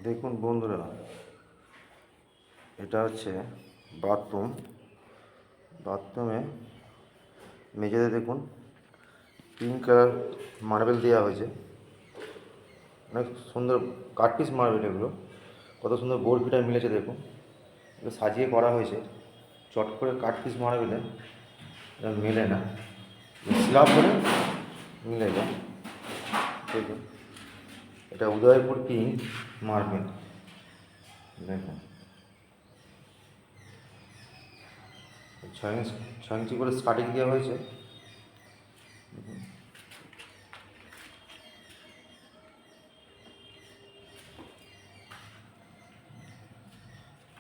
দেখুন বন্ধুরা, এটা হচ্ছে বাথরুমে মেঝেতে দেখুন পিঙ্ক কালার মার্বেল দেওয়া হয়েছে। অনেক সুন্দর কাটপিস মার্বেল এগুলো, কত সুন্দর বোর ফিটার মিলেছে দেখুন। এগুলো সাজিয়ে করা হয়েছে, চট করে কাটপিস মার্বেলে এটা মেলে না, স্ল্যাব করে মিলে যায়। দেখুন, এটা উদয়পুর পিঙ্ক মার্বেল দেখুন, 6 ইঞ্চি করে স্কার্টিং দেওয়া হয়েছে।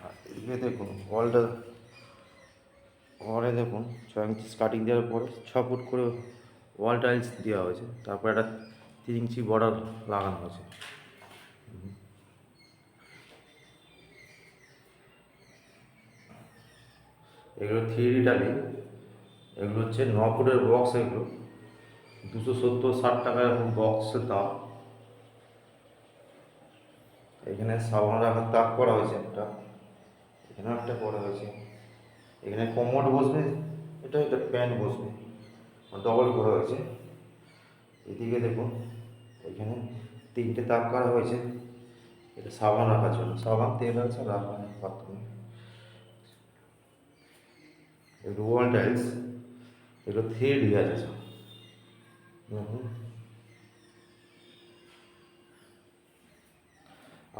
আর এদিকে দেখুন ওয়ালে দেখুন 6 ইঞ্চি স্কার্টিং দেওয়ার পরে 6 ফুট করে ওয়াল টাইলস দেওয়া হয়েছে, তারপরে একটা 3 ইঞ্চি বর্ডার লাগানো হয়েছে। এগুলো 3D টালি, এগুলো হচ্ছে 9 ফুটের বক্স। এগুলো 270-60 টাকা এরকম বক্সের দাম। এখানে সাবান রাখার তাক করা হয়েছে একটা, এখানেও একটা করা হয়েছে। এখানে কমোড বসবে, এটা প্যান্ট বসবে, ডবল করা হয়েছে। এদিকে দেখুন, এখানে 3টে তাক করা হয়েছে, এটা সাবান রাখার জন্য, সাবান তেল আছে রাখা বাথরুমে। এগুলো ওয়াল টাইলস, এগুলো 3D আছে সব।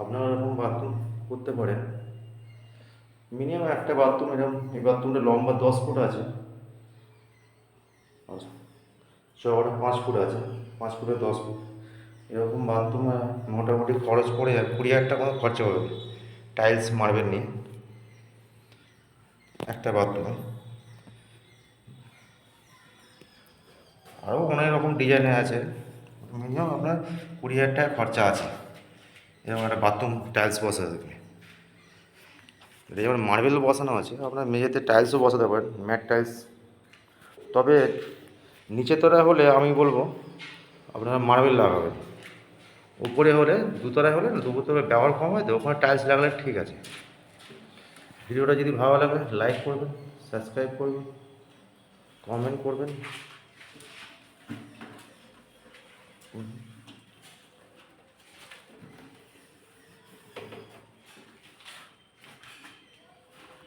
আপনারা এরকম বাথরুম করতে পারেন। মিনিমাম একটা বাথরুম এরকম, এই বাথরুমটা লম্বা 10 ফুট আছে, আচ্ছা চওড়া 5 ফুট আছে, 5 ফুটে 10 ফুট। এরকম বাথরুমে মোটামুটি খরচ পড়ে যায় 20,000 টাকা খরচা হবে টাইলস মার্বেল নিয়ে একটা বাথরুমে। আরও অনেক রকম ডিজাইনে আছে, মিনিমাম আপনার 20,000 টাকা খরচা আছে এরকম একটা বাথরুম টাইলস বসাতে। এটা যেমন মার্বেল বসানো আছে, আপনার মেঝেতে টাইলসও বসাতে পারেন, ম্যাট টাইলস। তবে নিচে তলায় হলে আমি বলবো আপনারা মার্বেল লাগাবেন, উপরে হলে দুতলায় হলে দুতলায় ব্যবহার কম হয় তো, ওখানে টাইলস লাগালে ঠিক আছে। ভিডিওটা যদি ভালো লাগে লাইক করবেন, সাবস্ক্রাইব করবেন, কমেন্ট করবেন।